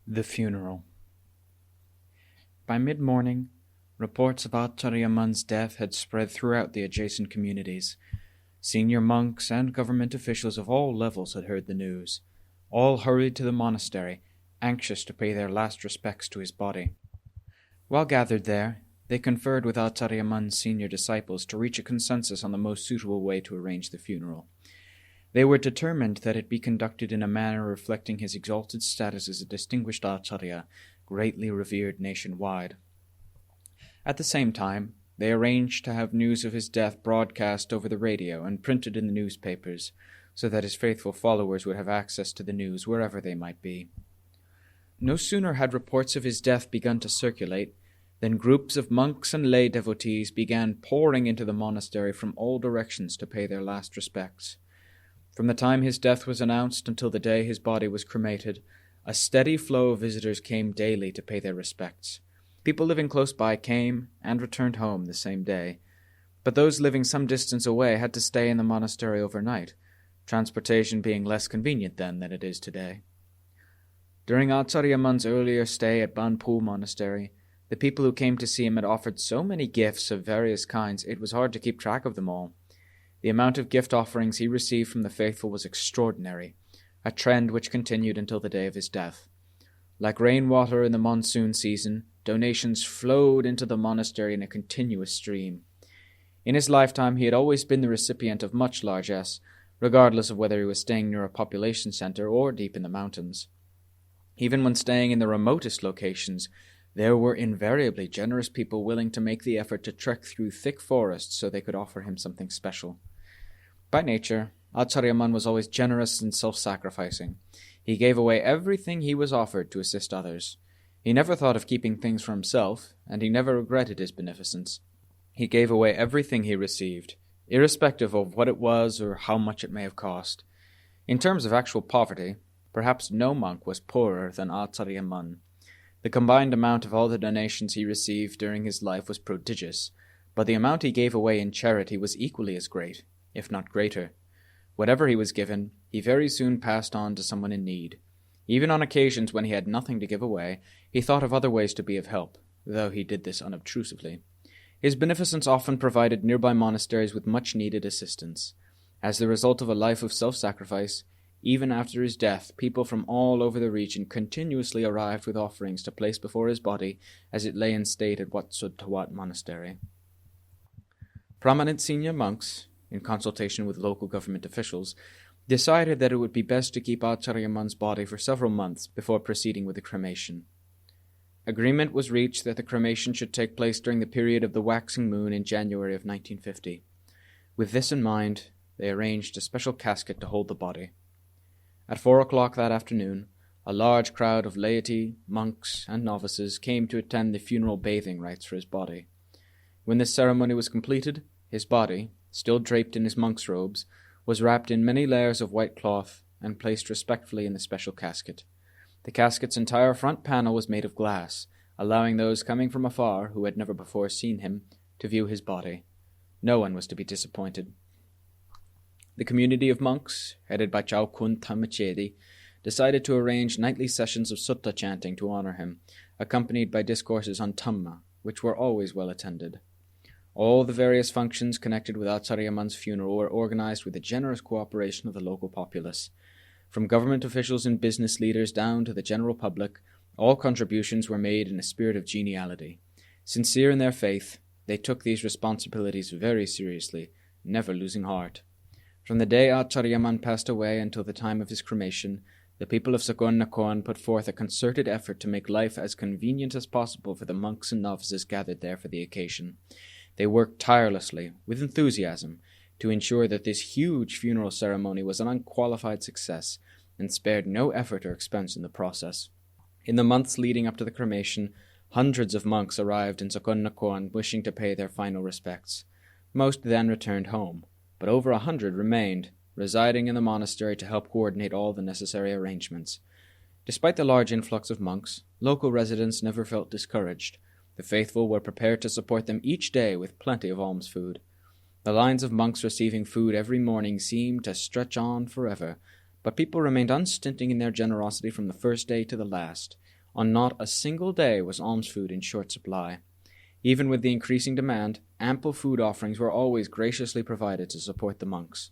The funeral. By mid-morning, reports of Acariya Mun's death had spread throughout the adjacent communities. Senior monks and government officials of all levels had heard the news. All hurried to the monastery, anxious to pay their last respects to his body. While gathered there, they conferred with Acariya Mun's senior disciples to reach a consensus on the most suitable way to arrange the funeral. They were determined that it be conducted in a manner reflecting his exalted status as a distinguished Acariya, greatly revered nationwide. At the same time, they arranged to have news of his death broadcast over the radio and printed in the newspapers, so that his faithful followers would have access to the news wherever they might be. No sooner had reports of his death begun to circulate than groups of monks and lay devotees began pouring into the monastery from all directions to pay their last respects. From the time his death was announced until the day his body was cremated, a steady flow of visitors came daily to pay their respects. People living close by came and returned home the same day, but those living some distance away had to stay in the monastery overnight, transportation being less convenient then than it is today. During Acariya Mun's earlier stay at Banpu Monastery, the people who came to see him had offered so many gifts of various kinds it was hard to keep track of them all. The amount of gift offerings he received from the faithful was extraordinary, a trend which continued until the day of his death. Like rainwater in the monsoon season, donations flowed into the monastery in a continuous stream. In his lifetime, he had always been the recipient of much largesse, regardless of whether he was staying near a population center or deep in the mountains. Even when staying in the remotest locations, there were invariably generous people willing to make the effort to trek through thick forests so they could offer him something special. By nature, Acariya Mun was always generous and self-sacrificing. He gave away everything he was offered to assist others. He never thought of keeping things for himself, and he never regretted his beneficence. He gave away everything he received, irrespective of what it was or how much it may have cost. In terms of actual poverty, perhaps no monk was poorer than Acariya Mun. The combined amount of all the donations he received during his life was prodigious, but the amount he gave away in charity was equally as great, if not greater. Whatever he was given, he very soon passed on to someone in need. Even on occasions when he had nothing to give away, he thought of other ways to be of help, though he did this unobtrusively. His beneficence often provided nearby monasteries with much-needed assistance. As the result of a life of self-sacrifice, even after his death, people from all over the region continuously arrived with offerings to place before his body as it lay in state at Wat Pa Baan Monastery. Prominent senior monks, in consultation with local government officials, decided that it would be best to keep Acariya Mun's body for several months before proceeding with the cremation. Agreement was reached that the cremation should take place during the period of the waxing moon in January of 1950. With this in mind, they arranged a special casket to hold the body. At 4 o'clock that afternoon, a large crowd of laity, monks, and novices came to attend the funeral bathing rites for his body. When this ceremony was completed, his body, still draped in his monk's robes, was wrapped in many layers of white cloth and placed respectfully in the special casket. The casket's entire front panel was made of glass, allowing those coming from afar, who had never before seen him, to view his body. No one was to be disappointed. The community of monks, headed by Chao Kun Thamachedi, decided to arrange nightly sessions of sutta chanting to honor him, accompanied by discourses on Dhamma, which were always well attended. All the various functions connected with Acariya Mun's funeral were organized with the generous cooperation of the local populace. From government officials and business leaders down to the general public, all contributions were made in a spirit of geniality. Sincere in their faith, they took these responsibilities very seriously, never losing heart. From the day Acariya Mun passed away until the time of his cremation, the people of Sakon Nakhon put forth a concerted effort to make life as convenient as possible for the monks and novices gathered there for the occasion. They worked tirelessly, with enthusiasm, to ensure that this huge funeral ceremony was an unqualified success, and spared no effort or expense in the process. In the months leading up to the cremation, hundreds of monks arrived in Sakon Nakhon wishing to pay their final respects. Most then returned home, but over 100 remained, residing in the monastery to help coordinate all the necessary arrangements. Despite the large influx of monks, local residents never felt discouraged. The faithful were prepared to support them each day with plenty of alms food. The lines of monks receiving food every morning seemed to stretch on forever, But people remained unstinting in their generosity from the first day to the last. On not a single day was alms food in short supply. Even with the increasing demand, ample food offerings were always graciously provided to support the monks.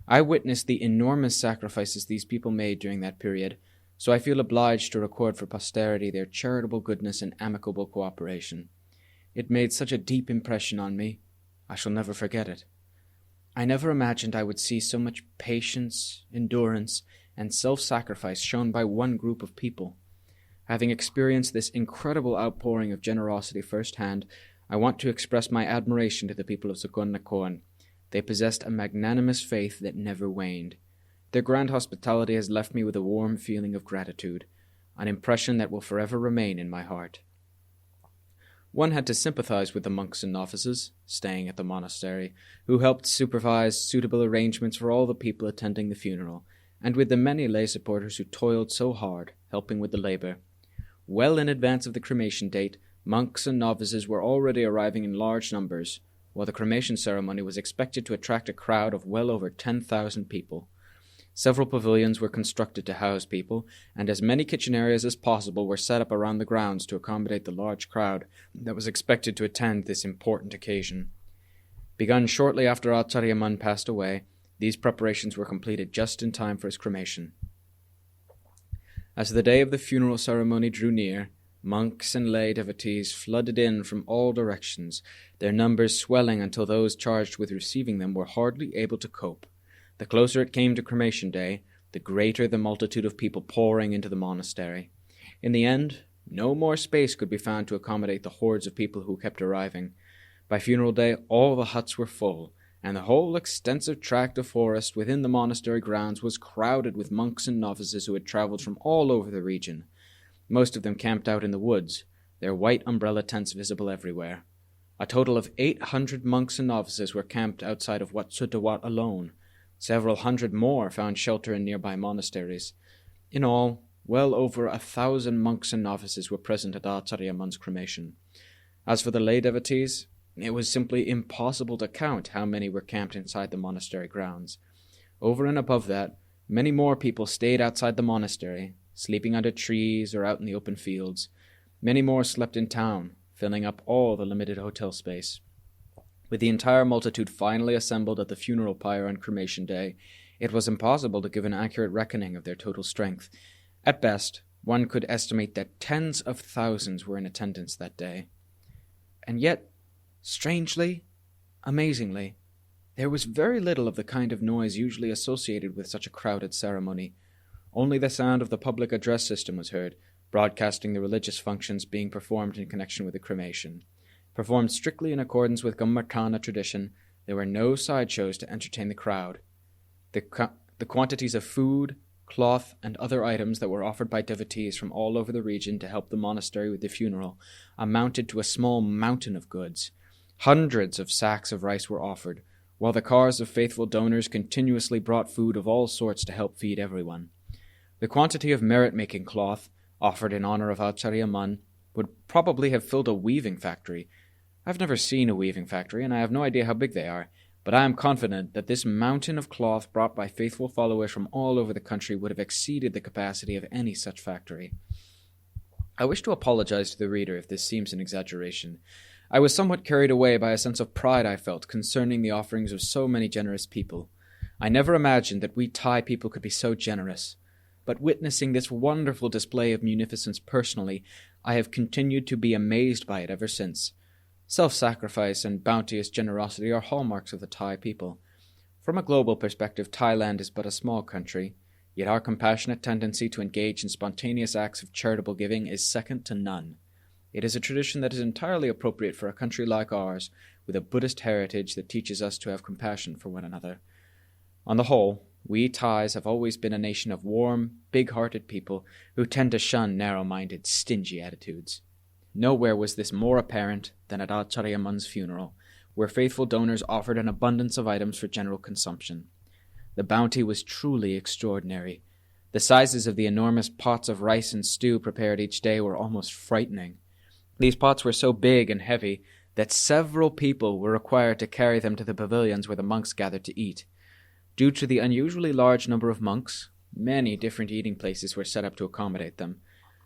I witnessed the enormous sacrifices these people made during that period, so I feel obliged to record for posterity their charitable goodness and amicable cooperation. It made such a deep impression on me, I shall never forget it. I never imagined I would see so much patience, endurance, and self-sacrifice shown by one group of people. Having experienced this incredible outpouring of generosity firsthand, I want to express my admiration to the people of Sukon Nakhon. They possessed a magnanimous faith that never waned. Their grand hospitality has left me with a warm feeling of gratitude, an impression that will forever remain in my heart. One had to sympathize with the monks and novices staying at the monastery, who helped supervise suitable arrangements for all the people attending the funeral, and with the many lay supporters who toiled so hard, helping with the labor. Well in advance of the cremation date, monks and novices were already arriving in large numbers, while the cremation ceremony was expected to attract a crowd of well over 10,000 people. Several pavilions were constructed to house people, and as many kitchen areas as possible were set up around the grounds to accommodate the large crowd that was expected to attend this important occasion. Begun shortly after Acariya Mun passed away, these preparations were completed just in time for his cremation. As the day of the funeral ceremony drew near, monks and lay devotees flooded in from all directions, their numbers swelling until those charged with receiving them were hardly able to cope. The closer it came to cremation day, the greater the multitude of people pouring into the monastery. In the end, no more space could be found to accommodate the hordes of people who kept arriving. By funeral day, all the huts were full, and the whole extensive tract of forest within the monastery grounds was crowded with monks and novices who had traveled from all over the region. Most of them camped out in the woods, their white umbrella tents visible everywhere. A total of 800 monks and novices were camped outside of Wat Sutawat alone. Several hundred more found shelter in nearby monasteries. In all, well over 1,000 monks and novices were present at Acariya Mun's cremation. As for the lay devotees, it was simply impossible to count how many were camped inside the monastery grounds. Over and above that, many more people stayed outside the monastery, sleeping under trees or out in the open fields. Many more slept in town, filling up all the limited hotel space. With the entire multitude finally assembled at the funeral pyre on cremation day, it was impossible to give an accurate reckoning of their total strength. At best, one could estimate that tens of thousands were in attendance that day. And yet, strangely, amazingly, there was very little of the kind of noise usually associated with such a crowded ceremony. Only the sound of the public address system was heard, broadcasting the religious functions being performed in connection with the cremation. Performed strictly in accordance with Gammartana tradition, there were no sideshows to entertain the crowd. The quantities of food, cloth, and other items that were offered by devotees from all over the region to help the monastery with the funeral amounted to a small mountain of goods. Hundreds of sacks of rice were offered, while the cars of faithful donors continuously brought food of all sorts to help feed everyone. The quantity of merit-making cloth, offered in honor of Acariya Mun, would probably have filled a weaving factory. I've never seen a weaving factory, and I have no idea how big they are, but I am confident that this mountain of cloth brought by faithful followers from all over the country would have exceeded the capacity of any such factory. I wish to apologize to the reader if this seems an exaggeration. I was somewhat carried away by a sense of pride I felt concerning the offerings of so many generous people. I never imagined that we Thai people could be so generous. But witnessing this wonderful display of munificence personally, I have continued to be amazed by it ever since. Self-sacrifice and bounteous generosity are hallmarks of the Thai people. From a global perspective, Thailand is but a small country, yet our compassionate tendency to engage in spontaneous acts of charitable giving is second to none. It is a tradition that is entirely appropriate for a country like ours, with a Buddhist heritage that teaches us to have compassion for one another. On the whole, we Thais have always been a nation of warm, big-hearted people who tend to shun narrow-minded, stingy attitudes. Nowhere was this more apparent than at Acariya Mun's funeral, where faithful donors offered an abundance of items for general consumption. The bounty was truly extraordinary. The sizes of the enormous pots of rice and stew prepared each day were almost frightening. These pots were so big and heavy that several people were required to carry them to the pavilions where the monks gathered to eat. Due to the unusually large number of monks, many different eating places were set up to accommodate them.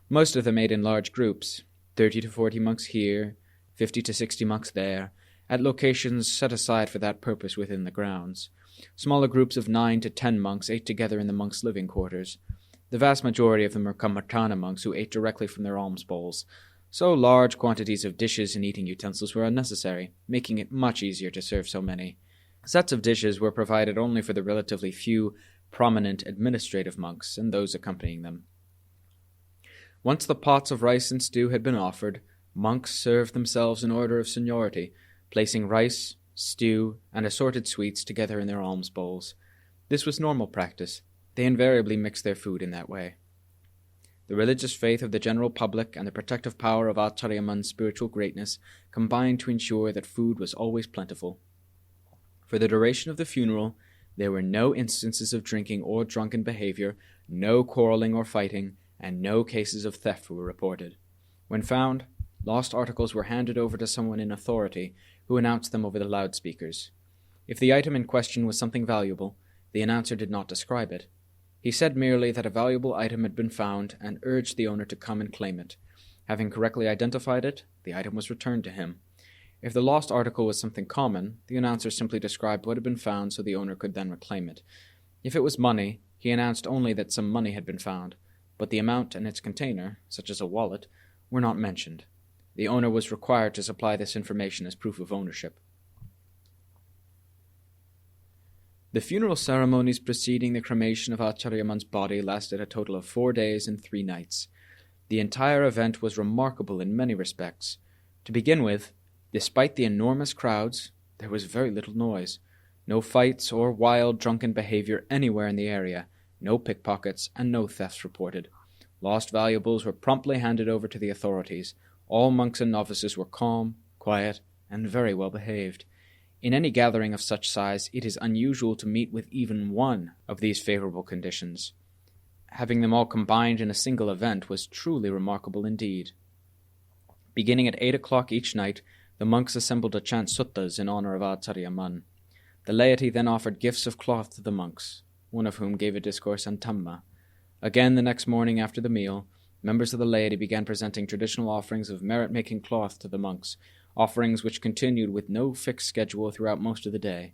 Most of them ate in large groups, 30 to 40 monks here, 50 to 60 monks there, at locations set aside for that purpose within the grounds. Smaller groups of 9 to 10 monks ate together in the monks' living quarters. The vast majority of them were Kammatthana monks who ate directly from their alms bowls, so large quantities of dishes and eating utensils were unnecessary, making it much easier to serve so many. Sets of dishes were provided only for the relatively few prominent administrative monks and those accompanying them. Once the pots of rice and stew had been offered, monks served themselves in order of seniority, placing rice, stew, and assorted sweets together in their alms bowls. This was normal practice. They invariably mixed their food in that way. The religious faith of the general public and the protective power of Acariya Mun's spiritual greatness combined to ensure that food was always plentiful. For the duration of the funeral, there were no instances of drinking or drunken behavior, no quarreling or fighting, and no cases of theft were reported. When found, lost articles were handed over to someone in authority who announced them over the loudspeakers. If the item in question was something valuable, the announcer did not describe it. He said merely that a valuable item had been found and urged the owner to come and claim it. Having correctly identified it, the item was returned to him. If the lost article was something common, the announcer simply described what had been found so the owner could then reclaim it. If it was money, he announced only that some money had been found, but the amount and its container, such as a wallet, were not mentioned. The owner was required to supply this information as proof of ownership. The funeral ceremonies preceding the cremation of Acariya Mun's body lasted a total of 4 days and 3 nights. The entire event was remarkable in many respects. To begin with, despite the enormous crowds, there was very little noise. No fights or wild drunken behavior anywhere in the area, no pickpockets, and no thefts reported. Lost valuables were promptly handed over to the authorities. All monks and novices were calm, quiet, and very well behaved. In any gathering of such size, it is unusual to meet with even one of these favorable conditions. Having them all combined in a single event was truly remarkable indeed. Beginning at 8 o'clock each night, the monks assembled to chant suttas in honor of Acariya Mun. The laity then offered gifts of cloth to the monks, one of whom gave a discourse on Dhamma. Again the next morning after the meal, members of the laity began presenting traditional offerings of merit-making cloth to the monks, offerings which continued with no fixed schedule throughout most of the day.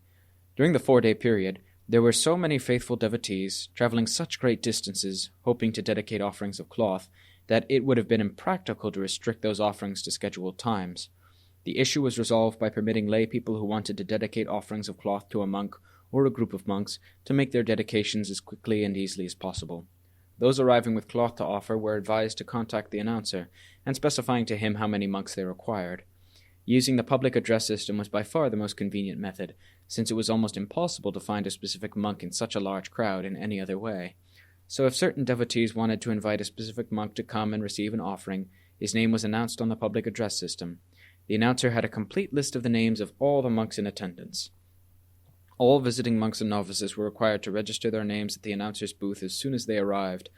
During the 4-day period, there were so many faithful devotees, traveling such great distances, hoping to dedicate offerings of cloth, that it would have been impractical to restrict those offerings to scheduled times. The issue was resolved by permitting lay people who wanted to dedicate offerings of cloth to a monk or a group of monks to make their dedications as quickly and easily as possible. Those arriving with cloth to offer were advised to contact the announcer and specifying to him how many monks they required. Using the public address system was by far the most convenient method, since it was almost impossible to find a specific monk in such a large crowd in any other way. So if certain devotees wanted to invite a specific monk to come and receive an offering, his name was announced on the public address system. The announcer had a complete list of the names of all the monks in attendance. All visiting monks and novices were required to register their names at the announcer's booth as soon as they arrived,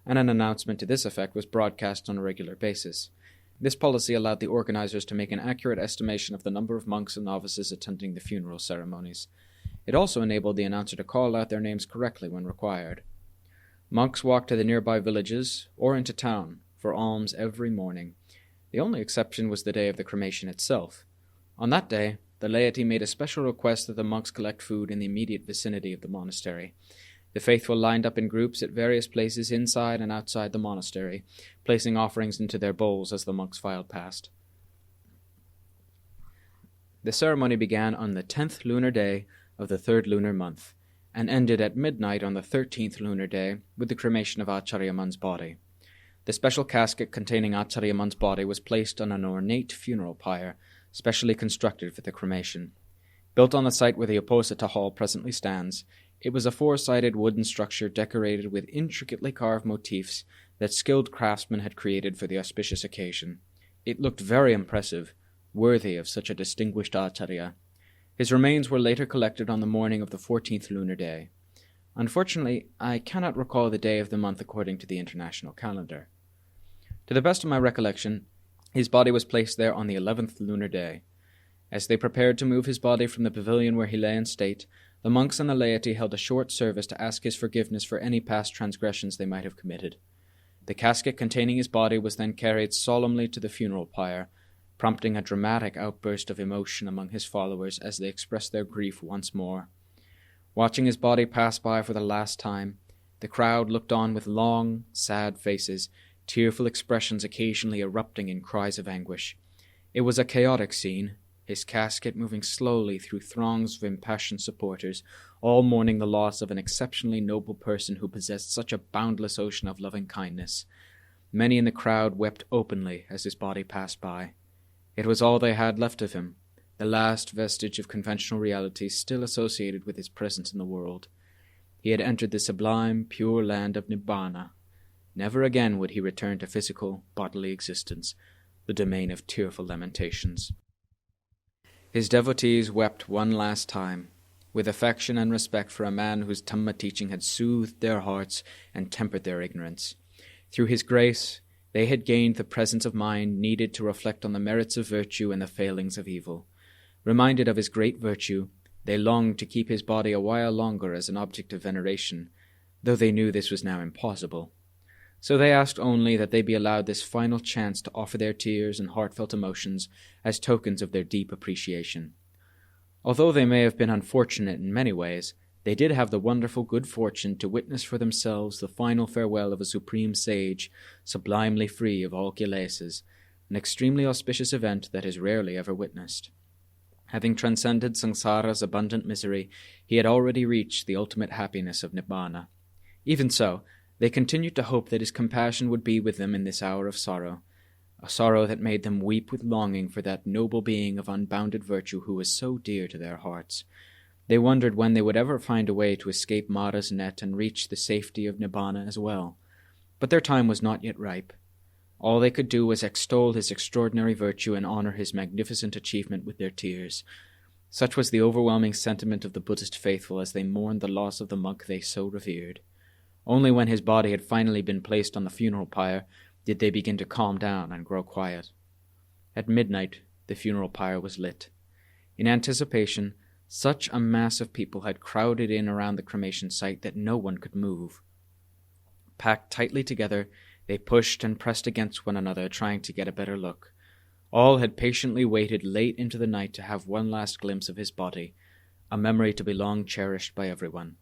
and an announcement to this effect was broadcast on a regular basis. This policy allowed the organizers to make an accurate estimation of the number of monks and novices attending the funeral ceremonies. It also enabled the announcer to call out their names correctly when required. Monks walked to the nearby villages or into town for alms every morning. The only exception was the day of the cremation itself. On that day, the laity made a special request that the monks collect food in the immediate vicinity of the monastery. The faithful lined up in groups at various places inside and outside the monastery, placing offerings into their bowls as the monks filed past. The ceremony began on the 10th lunar day of the 3rd lunar month, and ended at midnight on the 13th lunar day with the cremation of Acariya Mun's body. The special casket containing Acariya Mun's body was placed on an ornate funeral pyre, specially constructed for the cremation. Built on the site where the Uposatha Hall presently stands, it was a 4-sided wooden structure decorated with intricately carved motifs that skilled craftsmen had created for the auspicious occasion. It looked very impressive, worthy of such a distinguished Acharya. His remains were later collected on the morning of the 14th lunar day. Unfortunately, I cannot recall the day of the month according to the international calendar. To the best of my recollection, his body was placed there on the 11th lunar day. As they prepared to move his body from the pavilion where he lay in state, The monks and the laity held a short service to ask his forgiveness for any past transgressions they might have committed. The casket containing his body was then carried solemnly to the funeral pyre, prompting a dramatic outburst of emotion among his followers as they expressed their grief once more. Watching his body pass by for the last time, the crowd looked on with long, sad faces, tearful expressions occasionally erupting in cries of anguish. It was a chaotic scene, his casket moving slowly through throngs of impassioned supporters, all mourning the loss of an exceptionally noble person who possessed such a boundless ocean of loving kindness. Many in the crowd wept openly as his body passed by. It was all they had left of him, the last vestige of conventional reality still associated with his presence in the world. He had entered the sublime, pure land of Nibbana. Never again would he return to physical, bodily existence, the domain of tearful lamentations. His devotees wept one last time, with affection and respect for a man whose Dhamma teaching had soothed their hearts and tempered their ignorance. Through his grace, they had gained the presence of mind needed to reflect on the merits of virtue and the failings of evil. Reminded of his great virtue, they longed to keep his body a while longer as an object of veneration, though they knew this was now impossible. So they asked only that they be allowed this final chance to offer their tears and heartfelt emotions as tokens of their deep appreciation. Although they may have been unfortunate in many ways, they did have the wonderful good fortune to witness for themselves the final farewell of a supreme sage, sublimely free of all kilesas, an extremely auspicious event that is rarely ever witnessed. Having transcended samsara's abundant misery, he had already reached the ultimate happiness of Nibbana. Even so, they continued to hope that his compassion would be with them in this hour of sorrow, a sorrow that made them weep with longing for that noble being of unbounded virtue who was so dear to their hearts. They wondered when they would ever find a way to escape Mara's net and reach the safety of Nibbana as well. But their time was not yet ripe. All they could do was extol his extraordinary virtue and honor his magnificent achievement with their tears. Such was the overwhelming sentiment of the Buddhist faithful as they mourned the loss of the monk they so revered. Only when his body had finally been placed on the funeral pyre did they begin to calm down and grow quiet. At midnight, the funeral pyre was lit. In anticipation, such a mass of people had crowded in around the cremation site that no one could move. Packed tightly together, they pushed and pressed against one another, trying to get a better look. All had patiently waited late into the night to have one last glimpse of his body, a memory to be long cherished by everyone.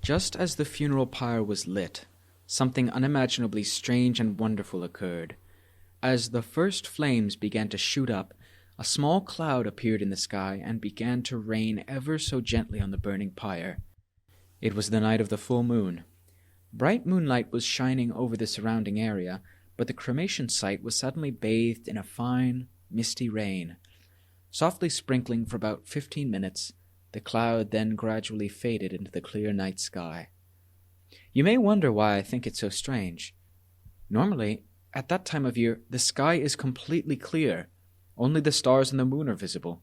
Just as the funeral pyre was lit, something unimaginably strange and wonderful occurred. As the first flames began to shoot up, a small cloud appeared in the sky and began to rain ever so gently on the burning pyre. It was the night of the full moon. Bright moonlight was shining over the surrounding area, but the cremation site was suddenly bathed in a fine, misty rain. Softly sprinkling for about 15 minutes, the cloud then gradually faded into the clear night sky. You may wonder why I think it so strange. Normally, at that time of year, the sky is completely clear. Only the stars and the moon are visible.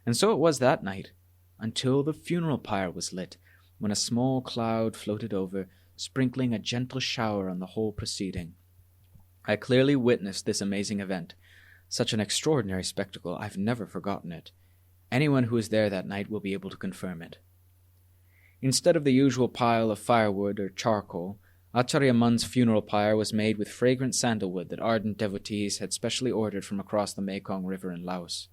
And so it was that night, until the funeral pyre was lit, when a small cloud floated over, sprinkling a gentle shower on the whole proceeding. I clearly witnessed this amazing event. Such an extraordinary spectacle, I've never forgotten it. Anyone who was there that night will be able to confirm it. Instead of the usual pile of firewood or charcoal, Acariya Mun's funeral pyre was made with fragrant sandalwood that ardent devotees had specially ordered from across the Mekong River in Laos.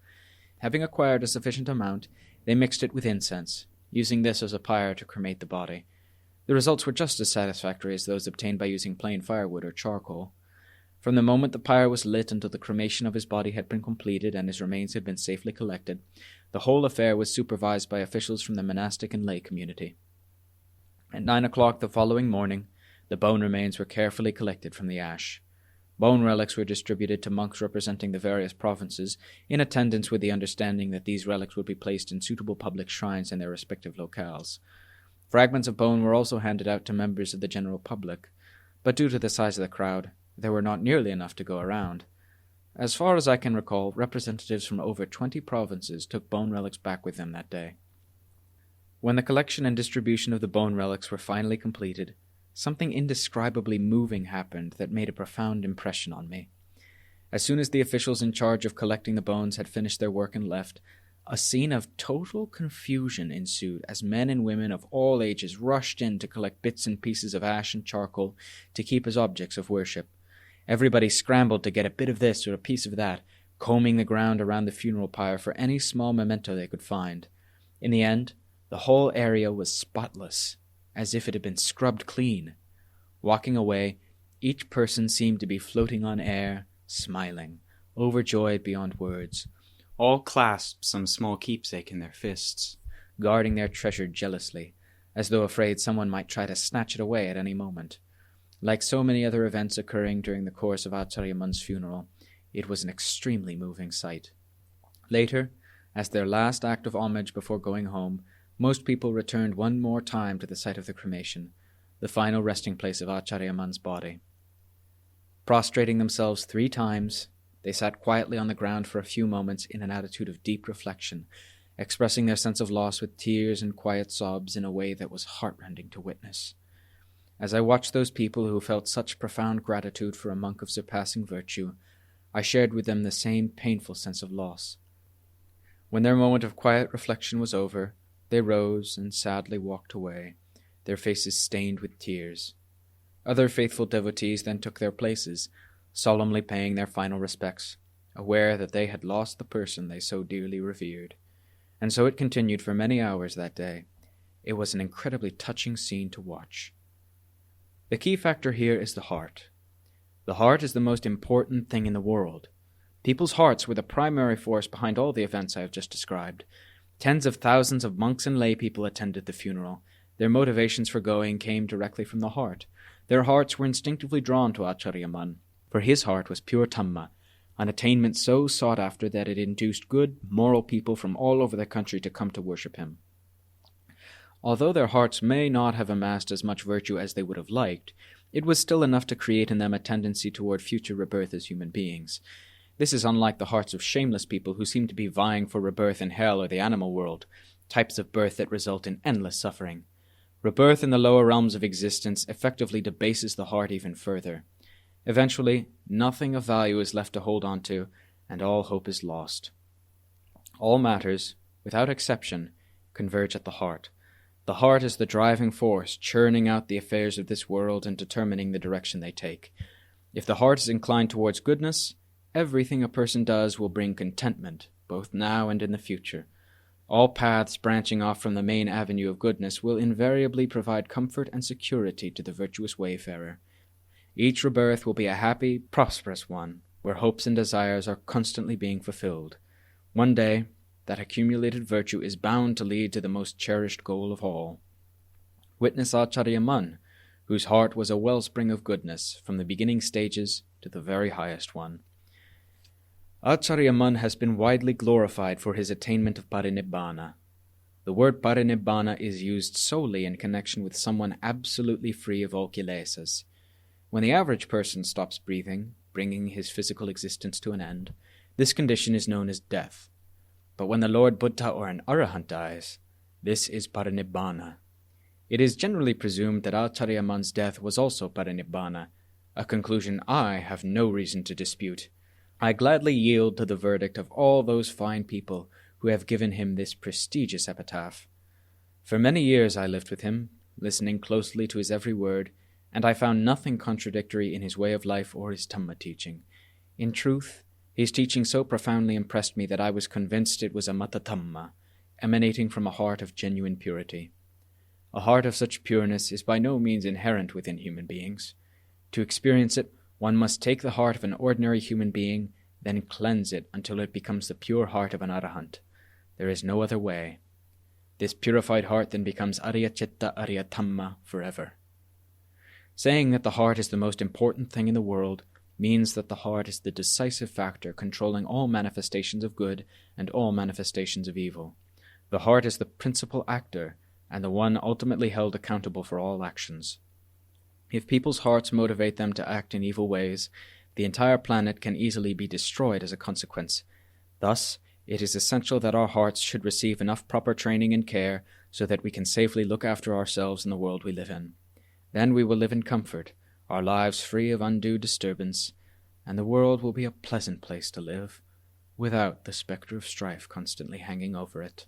Having acquired a sufficient amount, they mixed it with incense, using this as a pyre to cremate the body. The results were just as satisfactory as those obtained by using plain firewood or charcoal. From the moment the pyre was lit until the cremation of his body had been completed and his remains had been safely collected, the whole affair was supervised by officials from the monastic and lay community. At 9 o'clock the following morning, the bone remains were carefully collected from the ash. Bone relics were distributed to monks representing the various provinces, in attendance with the understanding that these relics would be placed in suitable public shrines in their respective locales. Fragments of bone were also handed out to members of the general public, but due to the size of the crowd, there were not nearly enough to go around. As far as I can recall, representatives from over 20 provinces took bone relics back with them that day. When the collection and distribution of the bone relics were finally completed, something indescribably moving happened that made a profound impression on me. As soon as the officials in charge of collecting the bones had finished their work and left, A scene of total confusion ensued as men and women of all ages rushed in to collect bits and pieces of ash and charcoal to keep as objects of worship. Everybody scrambled to get a bit of this or a piece of that, combing the ground around the funeral pyre for any small memento they could find. In the end, the whole area was spotless, as if it had been scrubbed clean. Walking away, each person seemed to be floating on air, smiling, overjoyed beyond words. All clasped some small keepsake in their fists, guarding their treasure jealously, as though afraid someone might try to snatch it away at any moment. Like so many other events occurring during the course of Acariya Mun's funeral, it was an extremely moving sight. Later, as their last act of homage before going home, most people returned one more time to the site of the cremation, the final resting place of Acariya Mun's body. Prostrating themselves 3 times, they sat quietly on the ground for a few moments in an attitude of deep reflection, expressing their sense of loss with tears and quiet sobs in a way that was heartrending to witness. As I watched those people who felt such profound gratitude for a monk of surpassing virtue, I shared with them the same painful sense of loss. When their moment of quiet reflection was over, they rose and sadly walked away, their faces stained with tears. Other faithful devotees then took their places, solemnly paying their final respects, aware that they had lost the person they so dearly revered. And so it continued for many hours that day. It was an incredibly touching scene to watch. The key factor here is the heart. The heart is the most important thing in the world. People's hearts were the primary force behind all the events I have just described. Tens of thousands of monks and lay people attended the funeral. Their motivations for going came directly from the heart. Their hearts were instinctively drawn to Acariya Mun, for his heart was pure Dhamma, an attainment so sought after that it induced good, moral people from all over the country to come to worship him. Although their hearts may not have amassed as much virtue as they would have liked, it was still enough to create in them a tendency toward future rebirth as human beings. This is unlike the hearts of shameless people who seem to be vying for rebirth in hell or the animal world, types of birth that result in endless suffering. Rebirth in the lower realms of existence effectively debases the heart even further. Eventually, nothing of value is left to hold on to, and all hope is lost. All matters, without exception, converge at the heart. The heart is the driving force, churning out the affairs of this world and determining the direction they take. If the heart is inclined towards goodness, everything a person does will bring contentment, both now and in the future. All paths branching off from the main avenue of goodness will invariably provide comfort and security to the virtuous wayfarer. Each rebirth will be a happy, prosperous one, where hopes and desires are constantly being fulfilled. One day, that accumulated virtue is bound to lead to the most cherished goal of all. Witness Acariya Mun, whose heart was a wellspring of goodness from the beginning stages to the very highest one. Acariya Mun has been widely glorified for his attainment of parinibbana. The word parinibbana is used solely in connection with someone absolutely free of all kilesas. When the average person stops breathing, bringing his physical existence to an end, this condition is known as death. But when the Lord Buddha or an Arahant dies, this is parinibbana. It is generally presumed that Acariya Mun's death was also parinibbana, a conclusion I have no reason to dispute. I gladly yield to the verdict of all those fine people who have given him this prestigious epitaph. For many years I lived with him, listening closely to his every word, and I found nothing contradictory in his way of life or his Dhamma teaching. In truth, his teaching so profoundly impressed me that I was convinced it was a mata Dhamma, emanating from a heart of genuine purity. A heart of such pureness is by no means inherent within human beings. To experience it, one must take the heart of an ordinary human being, then cleanse it until it becomes the pure heart of an Arahant. There is no other way. This purified heart then becomes Arya Chitta Arya Dhamma forever. Saying that the heart is the most important thing in the world means that the heart is the decisive factor controlling all manifestations of good and all manifestations of evil. The heart is the principal actor and the one ultimately held accountable for all actions. If people's hearts motivate them to act in evil ways, the entire planet can easily be destroyed as a consequence. Thus, it is essential that our hearts should receive enough proper training and care so that we can safely look after ourselves in the world we live in. Then we will live in comfort, our lives free of undue disturbance, and the world will be a pleasant place to live, without the spectre of strife constantly hanging over it.